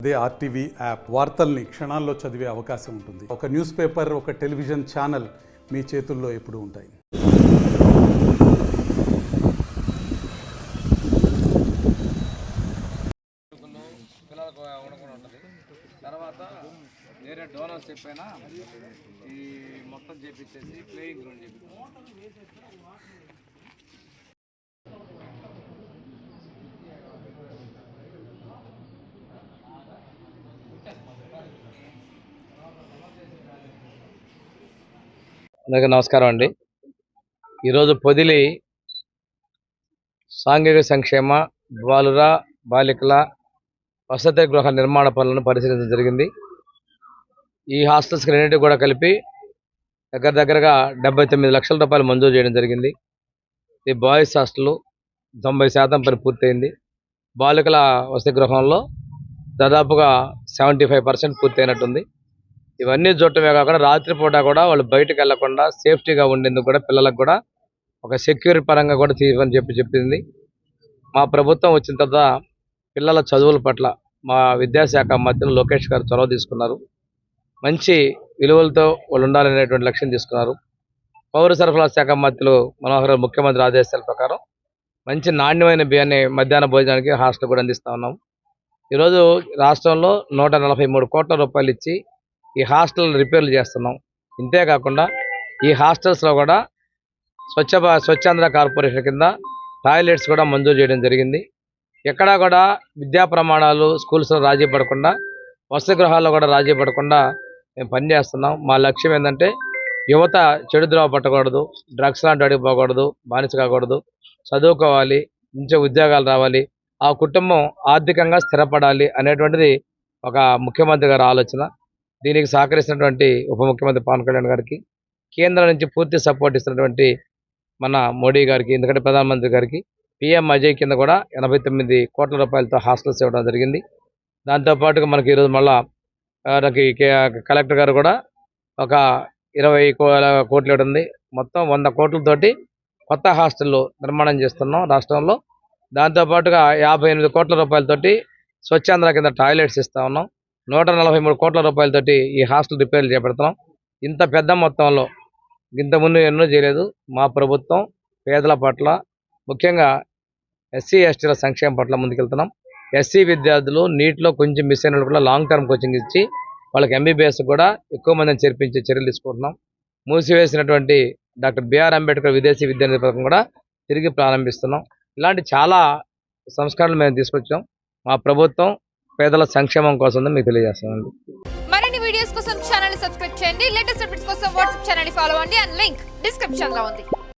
అదే RTV app వార్తల్ని క్షణాల్లో చదివే అవకాశం ఉంటుంది. ఒక న్యూస్ పేపర్, ఒక టెలివిజన్ ఛానల్ మీ చేతుల్లో ఎప్పుడూ ఉంటాయి. తర్వాత వేరే డోనర్స్ చెప్పైనా ఈ మొత్తం చేపించేసి ప్లేయింగ్ గ్రౌండ్ చేపిస్తాం. అందరికీ నమస్కారం అండి. ఈరోజు పొదిలి సాంఘిక సంక్షేమ బాలుర బాలికల వసతి గృహ నిర్మాణ పనులను పరిశీలించడం జరిగింది. ఈ హాస్టల్స్కి రెండింటికి కూడా కలిపి దగ్గరగా 79 లక్షల రూపాయలు మంజూరు చేయడం జరిగింది. ఈ బాయ్స్ హాస్టల్ 90% పని పూర్తయింది. బాలికల వసతి గృహంలో దాదాపుగా 75% పూర్తయినట్టుంది. ఇవన్నీ చూడటమే కాకుండా రాత్రిపూట కూడా వాళ్ళు బయటకు వెళ్లకుండా సేఫ్టీగా ఉండేందుకు కూడా పిల్లలకు కూడా ఒక సెక్యూరిటీ పరంగా కూడా తీయమని చెప్పింది. మా ప్రభుత్వం వచ్చిన తర్వాత పిల్లల చదువుల పట్ల మా విద్యాశాఖ మంత్రి లోకేష్ గారు చొరవ తీసుకున్నారు. మంచి విలువలతో వాళ్ళు ఉండాలనేటువంటి లక్ష్యం తీసుకున్నారు. పౌర సరఫరాల శాఖ మంత్రులు మనోహర్ ముఖ్యమంత్రి ఆదేశాల ప్రకారం మంచి నాణ్యమైన బియ్యాన్ని మధ్యాహ్న భోజనానికి హాస్టల్ కూడా అందిస్తూ ఉన్నాం. ఈరోజు రాష్ట్రంలో 143 కోట్ల రూపాయలు ఇచ్చి ఈ హాస్టల్ రిపేర్లు చేస్తున్నాం. ఇంతేకాకుండా ఈ హాస్టల్స్లో కూడా స్వచ్ఛాంధ్ర కార్పొరేషన్ కింద టాయిలెట్స్ కూడా మంజూరు చేయడం జరిగింది. ఎక్కడా కూడా విద్యా ప్రమాణాలు స్కూల్స్లో రాజీ పడకుండా, వసతి గృహాల్లో కూడా రాజీ పడకుండా మేము పనిచేస్తున్నాం. మా లక్ష్యం ఏంటంటే యువత చెడు ద్రోవ పట్టకూడదు, డ్రగ్స్ లాంటి అడిగి పోకూడదు, బానిస కాకూడదు, చదువుకోవాలి, మంచి ఉద్యోగాలు రావాలి, ఆ కుటుంబం ఆర్థికంగా స్థిరపడాలి అనేటువంటిది ఒక ముఖ్యమంత్రి గారి ఆలోచన. దీనికి సహకరిస్తున్నటువంటి ఉప ముఖ్యమంత్రి పవన్ కళ్యాణ్ గారికి, కేంద్రం నుంచి పూర్తి సపోర్ట్ ఇస్తున్నటువంటి మన మోడీ గారికి, ఎందుకంటే ప్రధానమంత్రి గారికి పిఎం అజయ్ కింద కూడా 89 కోట్ల రూపాయలతో హాస్టల్స్ ఇవ్వడం జరిగింది. దాంతోపాటుగా మనకి ఈరోజు మళ్ళా కలెక్టర్ గారు కూడా ఒక 20 కోట్లు ఇవ్వడం, మొత్తం 100 కోట్లతోటి కొత్త హాస్టల్లో నిర్మాణం చేస్తున్నాం రాష్ట్రంలో. దాంతోపాటుగా 58 కోట్ల రూపాయలతోటి స్వచ్ఛాంధ్ర కింద టాయిలెట్స్ ఇస్తూ ఉన్నాం. 143 కోట్ల రూపాయలతోటి ఈ హాస్టల్ రిపేర్లు చేపడుతున్నాం. ఇంత పెద్ద మొత్తంలో ఇంతకుముందు ఎన్నో చేయలేదు. మా ప్రభుత్వం పేదల పట్ల, ముఖ్యంగా ఎస్సీ ఎస్టీల సంక్షేమం పట్ల ముందుకెళ్తున్నాం. ఎస్సీ విద్యార్థులు నీట్లో కొంచెం మిస్ అయిన కూడా లాంగ్ టర్మ్ కోచింగ్ ఇచ్చి వాళ్ళకి ఎంబీబీఎస్ కూడా ఎక్కువ మందిని చేర్పించే చర్యలు తీసుకుంటున్నాం. మూసివేసినటువంటి డాక్టర్ బిఆర్ అంబేద్కర్ విదేశీ విద్యానిధి పథకం కూడా తిరిగి ప్రారంభిస్తున్నాం. ఇలాంటి చాలా సంస్కరణలు మేము తీసుకొచ్చాం. మా ప్రభుత్వం పేదల సంక్షేమం కోసం మీకు తెలియజేస్తామండి. మరిన్ని వీడియోస్ కోసం ఛానల్ ని సబ్స్క్రైబ్ చేయండి. లేటెస్ట్ అప్డేట్స్ కోసం వాట్సాప్ ఛానల్ ని ఫాలో అవ్వండి. అండ్ లింక్ డిస్క్రిప్షన్ లో ఉంది.